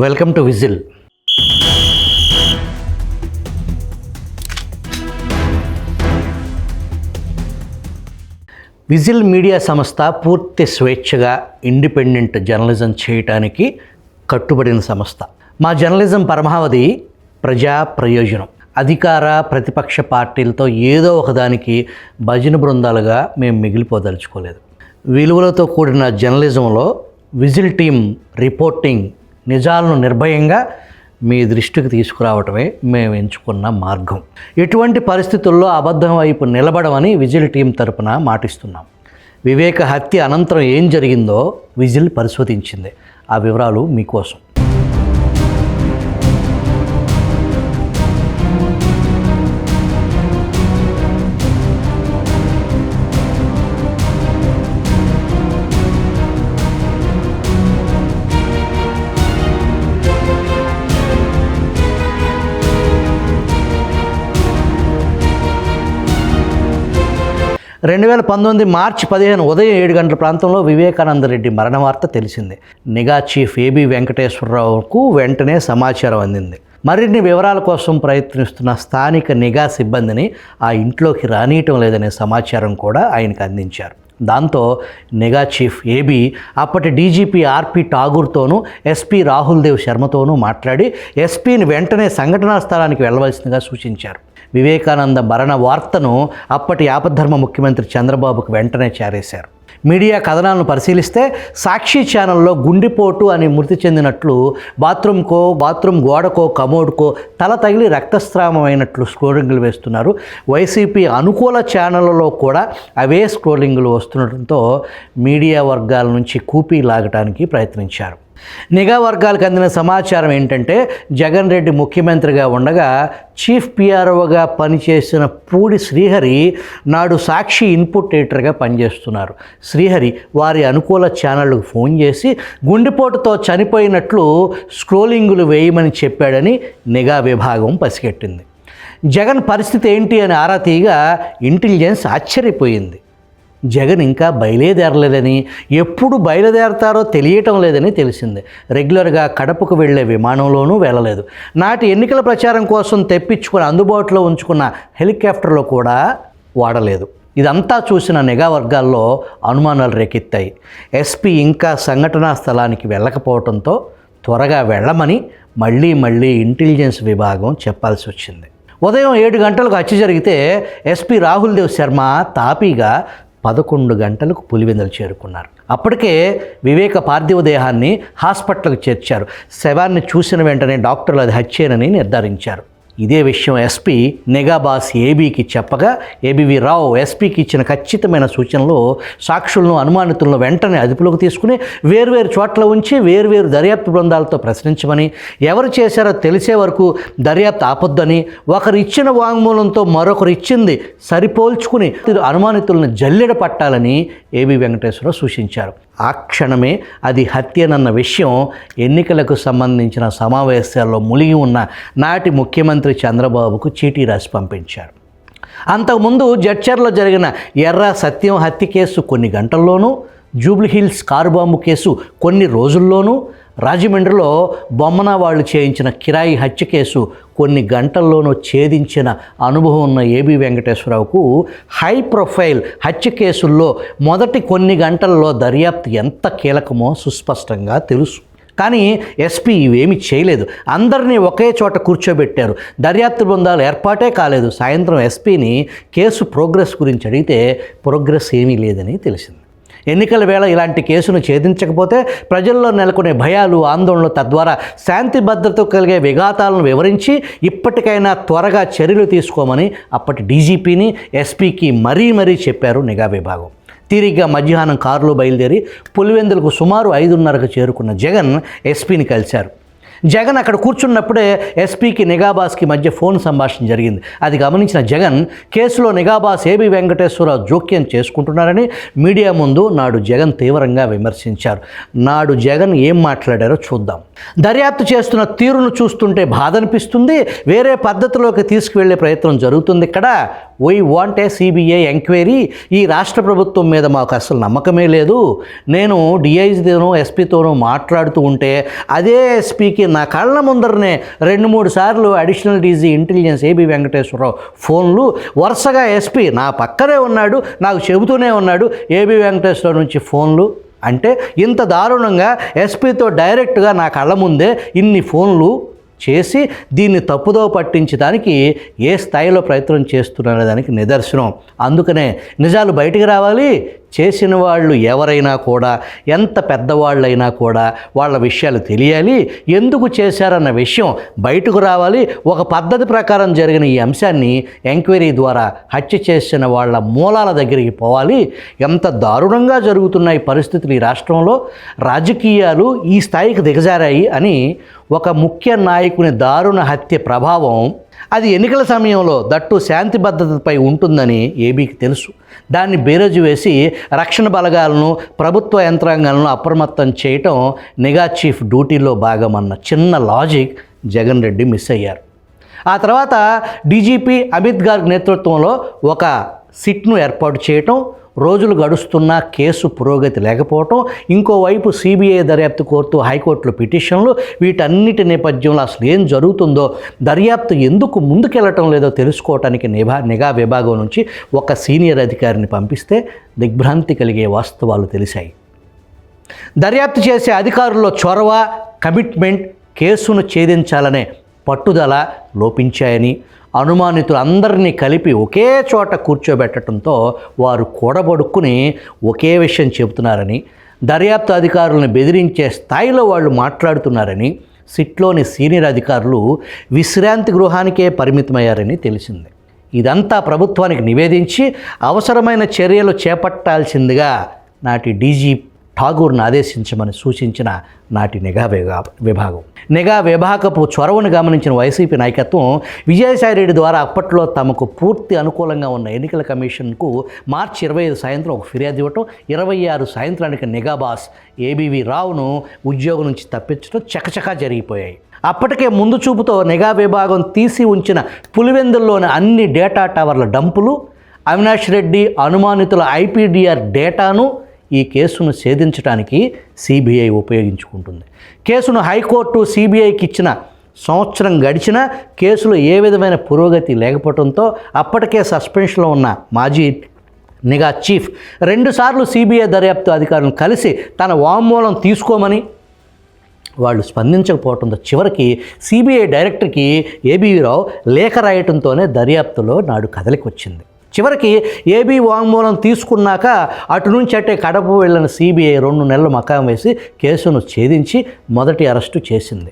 Welcome to whistle. Whistle media సంస్థ పూర్తి స్వేచ్ఛగా ఇండిపెండెంట్ జర్నలిజం చేయటానికి కట్టుబడిన సంస్థ. మా జర్నలిజం పరమావధి ప్రజా ప్రయోజనం. అధికార ప్రతిపక్ష పార్టీలతో ఏదో ఒకదానికి భజన బృందాలుగా మేము మిగిలిపోదలుచుకోలేదు. విలువలతో కూడిన జర్నలిజంలో విజిల్ టీం రిపోర్టింగ్ నిజాలను నిర్భయంగా మీ దృష్టికి తీసుకురావటమే మేము ఎంచుకున్న మార్గం. ఎటువంటి పరిస్థితుల్లో అబద్ధం వైపు నిలబడమని విజిల్ టీం తరపున మాటిస్తున్నాం. వివేక హత్య అనంతరం ఏం జరిగిందో విజిల్ పరిశోధించింది. ఆ వివరాలు మీకోసం. రెండు 2019 మార్చి 15 ఉదయం 7 గంటల ప్రాంతంలో వివేకానంద రెడ్డి మరణ వార్త తెలిసింది. నిఘా చీఫ్ ఏబి వెంకటేశ్వరరావుకు వెంటనే సమాచారం అందింది. మరిన్ని వివరాల కోసం ప్రయత్నిస్తున్న స్థానిక నిఘా సిబ్బందిని ఆ ఇంట్లోకి రానియటం లేదనే సమాచారం కూడా ఆయనకు అందించారు. దాంతో నిఘా చీఫ్ ఏబి అప్పటి డీజీపీ ఆర్పి ఠాగూర్తోనూ ఎస్పీ రాహుల్ దేవ్ శర్మతోనూ మాట్లాడి ఎస్పీని వెంటనే సంఘటనా స్థలానికి వెళ్ళవలసిందిగా సూచించారు. వివేకానంద మరణ వార్తను అప్పటి ఆపద్ధర్మ ముఖ్యమంత్రి చంద్రబాబుకు వెంటనే చేరేశారు. మీడియా కథనాలను పరిశీలిస్తే సాక్షి ఛానల్లో గుండెపోటు అని మృతి చెందినట్లు బాత్రూమ్ గోడకో కమోడ్కో తల తగిలి రక్తస్రావమైనట్లు స్క్రోలింగులు వేస్తున్నారు. వైసీపీ అనుకూల ఛానళ్లలో కూడా అవే స్క్రోలింగులు వస్తుండటంతో మీడియా వర్గాల నుంచి కూపీ లాగటానికి ప్రయత్నించారు. నిఘా వర్గాలకు అందిన సమాచారం ఏంటంటే, జగన్ రెడ్డి ముఖ్యమంత్రిగా ఉండగా చీఫ్ పిఆర్ఓగా పనిచేసిన పూడి శ్రీహరి నాడు సాక్షి ఇన్పుట్ ఎడిటర్గా పనిచేస్తున్నారు. శ్రీహరి వారి అనుకూల ఛానళ్లకు ఫోన్ చేసి గుండెపోటుతో చనిపోయినట్లు స్క్రోలింగులు వేయమని చెప్పాడని నిఘా విభాగం పసిగట్టింది. జగన్ పరిస్థితి ఏంటి అని ఆరా తీయగా ఇంటెలిజెన్స్ ఆశ్చర్యపోయింది. జగన్ ఇంకా బయలుదేరలేదని, ఎప్పుడు బయలుదేరతారో తెలియటం లేదని తెలిసింది. రెగ్యులర్గా కడపకు వెళ్లే విమానంలోనూ వెళ్ళలేదు. నాటి ఎన్నికల ప్రచారం కోసం తెప్పించుకుని అందుబాటులో ఉంచుకున్న హెలికాప్టర్లో కూడా వాడలేదు. ఇదంతా చూసిన నిఘా వర్గాల్లో అనుమానాలు రేకెత్తాయి. ఎస్పీ ఇంకా సంఘటనా స్థలానికి వెళ్ళకపోవడంతో త్వరగా వెళ్ళమని మళ్ళీ ఇంటెలిజెన్స్ విభాగం చెప్పాల్సి వచ్చింది. ఉదయం 7 గంటలకు హత్య జరిగితే ఎస్పీ రాహుల్ దేవ్ శర్మ తాపీగా 11 గంటలకు పులివెందులు చేరుకున్నారు. అప్పటికే వివేక పార్థివ దేహాన్ని హాస్పిటల్కి చేర్చారు. శవాన్ని చూసిన వెంటనే డాక్టర్లు అది హత్యేనని నిర్ధారించారు. ఇదే విషయం ఎస్పీ నిఘా బాస్ ఏబీకి చెప్పగా ఏబీవి రావు ఎస్పీకి ఇచ్చిన ఖచ్చితమైన సూచనలు సాక్షులను అనుమానితులను వెంటనే అదుపులోకి తీసుకుని వేర్వేరు చోట్ల ఉంచి వేర్వేరు దర్యాప్తు బృందాలతో ప్రశ్నించమని, ఎవరు చేశారో తెలిసే వరకు దర్యాప్తు ఆపొద్దని, ఒకరు ఇచ్చిన వాంగ్మూలంతో మరొకరు ఇచ్చింది సరిపోల్చుకుని అనుమానితులను జల్లెడ పట్టాలని ఏబీ వెంకటేశ్వరరావు సూచించారు. ఆ క్షణమే అది హత్యనన్న విషయం ఎన్నికలకు సంబంధించిన సమావేశాల్లో మునిగి ఉన్న నాటి ముఖ్యమంత్రి చంద్రబాబుకు చీటీ రాసి పంపించారు. అంతకుముందు జడ్చర్లో జరిగిన ఎర్ర సత్యం హత్య కేసు కొన్ని గంటల్లోనూ, జూబ్లీహిల్స్ కారు బాంబు కేసు కొన్ని రోజుల్లోనూ, రాజమండ్రిలో బొమ్మన వాళ్ళు చేయించిన కిరాయి హత్య కేసు కొన్ని గంటల్లోనూ ఛేదించిన అనుభవం ఉన్న ఏబీ వెంకటేశ్వరరావుకు హై ప్రొఫైల్ హత్య కేసుల్లో మొదటి కొన్ని గంటల్లో దర్యాప్తు ఎంత కీలకమో సుస్పష్టంగా తెలుసు. కానీ ఎస్పీ ఇవేమీ చేయలేదు. అందరినీ ఒకే చోట కూర్చోబెట్టారు. దర్యాప్తు బృందాలు ఏర్పాటే కాలేదు. సాయంత్రం ఎస్పీని కేసు ప్రోగ్రెస్ గురించి అడిగితే ప్రోగ్రెస్ ఏమీ లేదని తెలిసింది. ఎన్నికల వేళ ఇలాంటి కేసును ఛేదించకపోతే ప్రజల్లో నెలకొనే భయాలు, ఆందోళనలు, తద్వారా శాంతి భద్రతకు కలిగే విఘాతాలను వివరించి ఇప్పటికైనా త్వరగా చర్యలు తీసుకోమని అప్పటి డీజీపీని ఎస్పీకి మరీ చెప్పారు నిఘా విభాగం. తీరిగ్గా మధ్యాహ్నం కారులో బయలుదేరి పులివెందులకు సుమారు 5:30కు చేరుకున్న జగన్ ఎస్పీని కలిశారు. జగన్ అక్కడ కూర్చున్నప్పుడే ఎస్పీకి నిఘాబాస్కి మధ్య ఫోన్ సంభాషణ జరిగింది. అది గమనించిన జగన్ కేసులో నిఘాబాస్ ఏబీ వెంకటేశ్వరరావు జోక్యం చేసుకుంటున్నారని మీడియా ముందు నాడు జగన్ తీవ్రంగా విమర్శించారు. నాడు జగన్ ఏం మాట్లాడారో చూద్దాం. దర్యాప్తు చేస్తున్న తీరును చూస్తుంటే బాధ అనిపిస్తుంది. వేరే పద్ధతిలోకి తీసుకువెళ్లే ప్రయత్నం జరుగుతుంది. ఇక్కడ we want a CBI enquiry. ఈ రాష్ట్ర ప్రభుత్వం మీద మాకు అసలు నమ్మకమే లేదు. నేను డిఐజీతోనూ ఎస్పీతోనూ మాట్లాడుతూ ఉంటే అదే ఎస్పీకి టైంకి నా కళ్ళ ముందరనే 2-3 సార్లు additional DG intelligence AB Venkateswara Rao ఫోన్లు వరుసగా ఎస్పీ నా పక్కనే ఉన్నాడు, నాకు చెబుతూనే ఉన్నాడు ఏబి వెంకటేశ్వరరావు నుంచి ఫోన్లు. అంటే ఇంత దారుణంగా ఎస్పీతో డైరెక్ట్గా నా కళ్ళ ముందే ఇన్ని ఫోన్లు చేసి దీన్ని తప్పుదో పట్టించడానికి ఏ స్థాయిలో ప్రయత్నం చేస్తున్నారనే దానికి నిదర్శనం. అందుకనే నిజాలు బయటికి రావాలి. చేసిన వాళ్ళు ఎవరైనా కూడా, ఎంత పెద్దవాళ్ళైనా కూడా వాళ్ళ విషయాలు తెలియాలి. ఎందుకు చేశారన్న విషయం బయటకు రావాలి. ఒక పద్ధతి ప్రకారం జరిగిన ఈ అంశాన్ని ఎంక్వైరీ ద్వారా హత్య చేసిన వాళ్ళ మూలాల దగ్గరికి పోవాలి. ఎంత దారుణంగా జరుగుతున్నాయి పరిస్థితులు ఈ రాష్ట్రంలో, రాజకీయాలు ఈ స్థాయికి దిగజారాయి అని ఒక ముఖ్య నాయకుని దారుణ హత్య ప్రభావం అది ఎన్నికల సమయంలో దట్టు శాంతి భద్రతపై ఉంటుందని ఏబీకి తెలుసు. దాన్ని బేరజు వేసి రక్షణ బలగాలను, ప్రభుత్వ యంత్రాంగాలను అప్రమత్తం చేయటం నిఘా చీఫ్ డ్యూటీలో భాగమన్న చిన్న లాజిక్ జగన్ రెడ్డి మిస్ అయ్యారు. ఆ తర్వాత డీజీపీ అమిత్ గారి నేతృత్వంలో ఒక సిట్ను ఏర్పాటు చేయటం, రోజులు గడుస్తున్నా కేసు పురోగతి లేకపోవటం, ఇంకోవైపు సిబిఐ దర్యాప్తు కోరుతూ హైకోర్టులో పిటిషన్లు, వీటన్నిటి నేపథ్యంలో అసలు ఏం జరుగుతుందో, దర్యాప్తు ఎందుకు ముందుకెళ్ళటం లేదో తెలుసుకోవటానికి నిఘా విభాగం నుంచి ఒక సీనియర్ అధికారిని పంపిస్తే దిగ్భ్రాంతి కలిగే వాస్తవాలు తెలిసాయి. దర్యాప్తు చేసే అధికారుల్లో చొరవ, కమిట్మెంట్, కేసును ఛేదించాలనే పట్టుదల లోపించాయని, అనుమానితులందరినీ కలిపి ఒకే చోట కూర్చోబెట్టడంతో వారు కూడబడుక్కుని ఒకే విషయం చెబుతున్నారని, దర్యాప్తు అధికారులను బెదిరించే స్థాయిలో వాళ్ళు మాట్లాడుతున్నారని, సిట్లోని సీనియర్ అధికారులు విశ్రాంతి గృహానికే పరిమితమయ్యారని తెలిసింది. ఇదంతా ప్రభుత్వానికి నివేదించి అవసరమైన చర్యలు చేపట్టాల్సిందిగా నాటి డీజీ ఠాగూర్ను ఆదేశించమని సూచించిన నాటి నిఘా విభాగం. నిఘా విభాగపు చొరవను గమనించిన వైసీపీ నాయకత్వం విజయసాయిరెడ్డి ద్వారా అప్పట్లో తమకు పూర్తి అనుకూలంగా ఉన్న ఎన్నికల కమిషన్కు మార్చి 25 సాయంత్రం ఒక ఫిర్యాదు ఇవ్వటం, 26 సాయంత్రానికి నిఘా బాస్ ఏబీవీ రావును ఉద్యోగం నుంచి తప్పించడం చకచకా జరిగిపోయాయి. అప్పటికే ముందు చూపుతో నిఘా విభాగం తీసి ఉంచిన పులివెందుల్లోని అన్ని డేటా టవర్ల డంపులు, అవినాష్ రెడ్డి అనుమానితుల ఐపీడీఆర్ డేటాను ఈ కేసును ఛేదించడానికి సిబిఐ ఉపయోగించుకుంటుంది. కేసును హైకోర్టు సిబిఐకి ఇచ్చిన సంవత్సరం గడిచినా కేసులో ఏ విధమైన పురోగతి లేకపోవడంతో అప్పటికే సస్పెన్షన్లో ఉన్న మాజీ నిఘా చీఫ్ 2 సార్లు సిబిఐ దర్యాప్తు అధికారులను కలిసి తన వాంగ్మూలం తీసుకోమని వాళ్ళు స్పందించకపోవడంతో చివరికి సిబిఐ డైరెక్టర్కి ఏబీవీ రావు లేఖ రాయటంతోనే దర్యాప్తులో నాడు కదలికి వచ్చింది. చివరికి ఏబీ వాంగ్మూలం తీసుకున్నాక అటు నుంచి అట్టే కడప వెళ్ళిన సిబిఐ 2 నెలలు మకాం వేసి కేసును ఛేదించి మొదటి అరెస్టు చేసింది.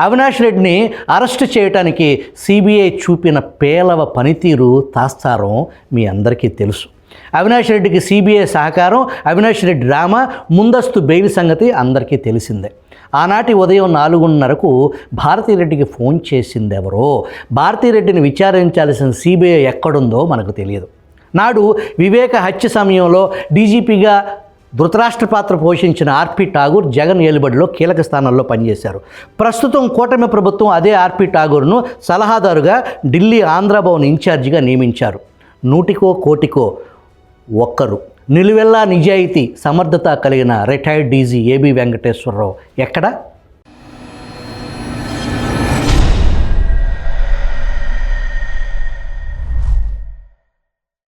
అవినాష్ రెడ్డిని అరెస్టు చేయడానికి సిబిఐ చూపిన పేలవ పనితీరు తాస్తారం మీ అందరికీ తెలుసు. అవినాష్ రెడ్డికి సిబిఐ సహకారం, అవినాష్ రెడ్డి డ్రామా, ముందస్తు బెయిల్ సంగతి అందరికీ తెలిసిందే. ఆనాటి ఉదయం 4:30కు భారతీరెడ్డికి ఫోన్ చేసింది ఎవరో, భారతీరెడ్డిని విచారించాల్సిన సిబిఐ ఎక్కడుందో మనకు తెలియదు. నాడు వివేక హత్య సమయంలో డీజీపీగా ధృతరాష్ట్ర పాత్ర పోషించిన ఆర్పి ఠాగూర్ జగన్ ఏలుబడిలో కీలక స్థానాల్లో పనిచేశారు. ప్రస్తుతం కూటమి ప్రభుత్వం అదే ఆర్పి ఠాగూర్ను సలహాదారుగా ఢిల్లీ ఆంధ్రభవన్ ఇన్ఛార్జిగా నియమించారు. 100కో కోటికో ఒక్కరు నిలువెల్లా నిజాయితీ, సమర్థత కలిగిన రిటైర్డ్ డీజీ ఏబి వెంకటేశ్వరరావు ఎక్కడ?